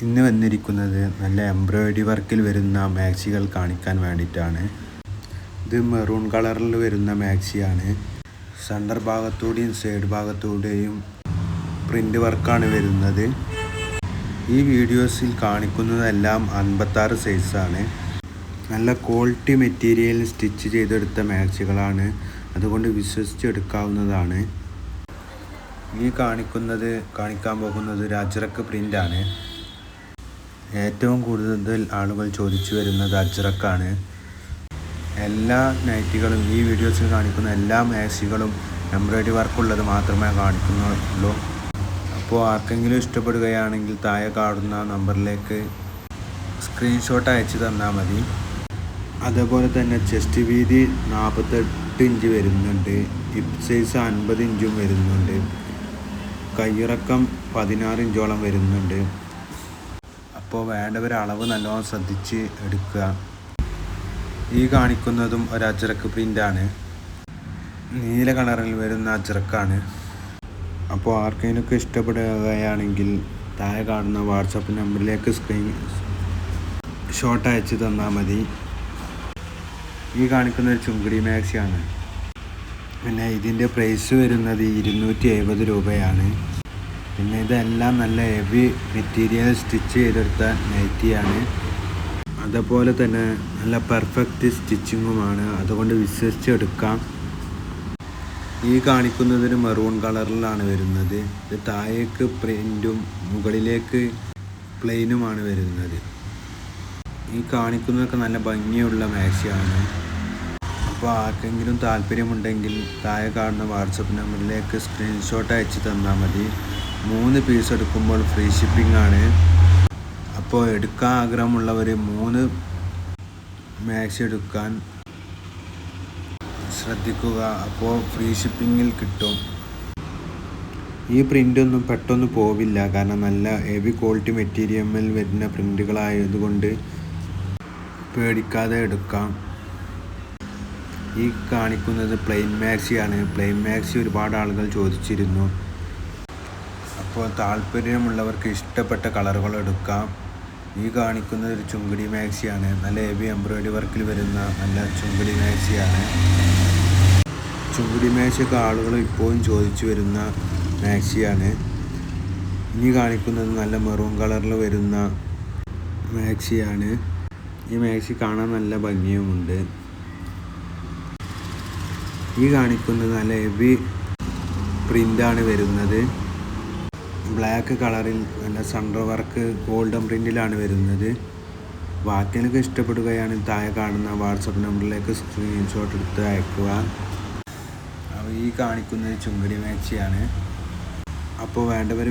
ഇന്ന് വന്നിരിക്കുന്നത് നല്ല എംബ്രോയിഡറി വർക്കിൽ വരുന്ന മാക്സികൾ കാണിക്കാൻ വേണ്ടിയിട്ടാണ്. ഇത് മെറൂൺ കളറിൽ വരുന്ന മാക്സിയാണ്. സെൻറ്റർ ഭാഗത്തൂടെയും സൈഡ് ഭാഗത്തൂടെയും പ്രിൻ്റ് വർക്കാണ് വരുന്നത്. ഈ വീഡിയോസിൽ കാണിക്കുന്നതെല്ലാം 56 സൈസാണ്. നല്ല ക്വാളിറ്റി മെറ്റീരിയൽ സ്റ്റിച്ച് ചെയ്തെടുത്ത മാക്സികളാണ്, അതുകൊണ്ട് വിശ്വസിച്ചെടുക്കാവുന്നതാണ്. ഈ കാണിക്കാൻ പോകുന്നത് ഒരു അജ്രക്ക് പ്രിൻ്റാണ്. ഏറ്റവും കൂടുതൽ ആളുകൾ ചോദിച്ചു വരുന്നത് അജ്രക്കാണ്. എല്ലാ നൈറ്റികളും ഈ വീഡിയോസിൽ കാണിക്കുന്ന എല്ലാ മാക്സികളും എംബ്രോയിഡറി വർക്കുള്ളത് മാത്രമേ കാണിക്കുന്നുള്ളൂ. അപ്പോൾ ആർക്കെങ്കിലും ഇഷ്ടപ്പെടുകയാണെങ്കിൽ താഴെ കാണുന്ന നമ്പറിലേക്ക് സ്ക്രീൻഷോട്ട് അയച്ചു തന്നാൽ മതി. അതേപോലെ തന്നെ ചെസ്റ്റ് വീതി 48 ഇഞ്ച് വരുന്നുണ്ട്. ഹിപ്പ് സൈസ് 50 ഇഞ്ചും വരുന്നുണ്ട്. കയ്യിറക്കം 16 ഇഞ്ചോളം വരുന്നുണ്ട്. അപ്പോൾ വേണ്ടവർ അളവ് നല്ലോണം ശ്രദ്ധിച്ച് എടുക്കുക. ഈ കാണിക്കുന്നതും ഒരു അജ്രക്ക് പ്രിൻ്റാണ്. നീല കളറിൽ വരുന്ന അജ്രക്കാണ്. അപ്പോൾ ആർക്കെങ്കിലുമൊക്കെ ഇഷ്ടപ്പെടുകയാണെങ്കിൽ താഴെ കാണുന്ന വാട്സപ്പ് നമ്പറിലേക്ക് സ്ക്രീൻ ഷോട്ട് അയച്ചു തന്നാൽ മതി. ഈ കാണിക്കുന്ന ഒരു ചുങ്കിടി മാക്സിയാണ്. പിന്നെ ഇതിൻ്റെ പ്രൈസ് വരുന്നത് 270 രൂപയാണ്. പിന്നെ ഇതെല്ലാം നല്ല ഹെവി മെറ്റീരിയൽ സ്റ്റിച്ച് ചെയ്തെടുത്ത നൈറ്റിയാണ്. അതുപോലെ തന്നെ നല്ല പെർഫെക്റ്റ് സ്റ്റിച്ചിങ്ങുമാണ്, അതുകൊണ്ട് വിശ്വസിച്ചെടുക്കാം. ഈ കാണിക്കുന്നതൊരു മെറൂൺ കളറിലാണ് വരുന്നത്. ഇത് താഴേക്ക് പ്രിൻറ്റും മുകളിലേക്ക് പ്ലെയിനുമാണ് വരുന്നത്. ഈ കാണിക്കുന്നതൊക്കെ നല്ല ഭംഗിയുള്ള മാക്സിയാണ്. അപ്പോൾ ആർക്കെങ്കിലും താല്പര്യമുണ്ടെങ്കിൽ താഴെ കാണുന്ന വാട്സപ്പ് നമ്പറിലേക്ക് സ്ക്രീൻഷോട്ട് അയച്ചു തന്നാൽ മതി. 3 പീസ് എടുക്കുമ്പോൾ ഫ്രീ ഷിപ്പിംഗ് ആണ്. അപ്പോൾ എടുക്കാൻ ആഗ്രഹമുള്ളവർ 3 മാക്സി എടുക്കാൻ ശ്രദ്ധിക്കുക. അപ്പോൾ ഫ്രീ ഷിപ്പിങ്ങിൽ കിട്ടും. ഈ പ്രിൻ്റൊന്നും പെട്ടെന്ന് പോവില്ല, കാരണം നല്ല ഹെവി ക്വാളിറ്റി മെറ്റീരിയലിൽ വരുന്ന പ്രിൻ്റുകളായതുകൊണ്ട് പേടിക്കാതെ എടുക്കാം. ഈ കാണിക്കുന്നത് പ്ലെയിൻ മാക്സിയാണ്. പ്ലെയിൻ മാക്സി ഒരുപാട് ആളുകൾ ചോദിച്ചിരുന്നു. അപ്പോൾ താല്പര്യമുള്ളവർക്ക് ഇഷ്ടപ്പെട്ട കളറുകൾ എടുക്കാം. ഈ കാണിക്കുന്നത് ഒരു ചുങ്കിടി മാക്സിയാണ്. നല്ല ഹെവി എംബ്രോയിഡറി വർക്കിൽ വരുന്ന നല്ല ചുങ്കിടി മാക്സിയാണ്. ചുങ്കിടി മാക്സിയൊക്കെ ആളുകൾ ഇപ്പോഴും ചോദിച്ചു വരുന്ന മാക്സിയാണ്. ഇനി കാണിക്കുന്നത് നല്ല മെറൂൺ കളറിൽ വരുന്ന മാക്സിയാണ്. ഈ മാക്സി കാണാൻ നല്ല ഭംഗിയുമുണ്ട്. ഈ കാണിക്കുന്നത് നല്ല ഹെവി പ്രിൻ്റാണ് വരുന്നത്. ബ്ലാക്ക് കളറിൽ നല്ല സെൻറ്റർ വർക്ക് ഗോൾഡൻ പ്രിൻറ്റിലാണ് വരുന്നത്. ബാക്കിയൊക്കെ ഇഷ്ടപ്പെടുകയാണെങ്കിൽ താഴെ കാണുന്ന വാട്സപ്പ് നമ്പറിലേക്ക് സ്ക്രീൻഷോട്ട് എടുത്ത് അയക്കുക. അപ്പോൾ ഈ കാണിക്കുന്നത് ചുങ്കിടി മാക്സിയാണ്. അപ്പോൾ വേണ്ടവർ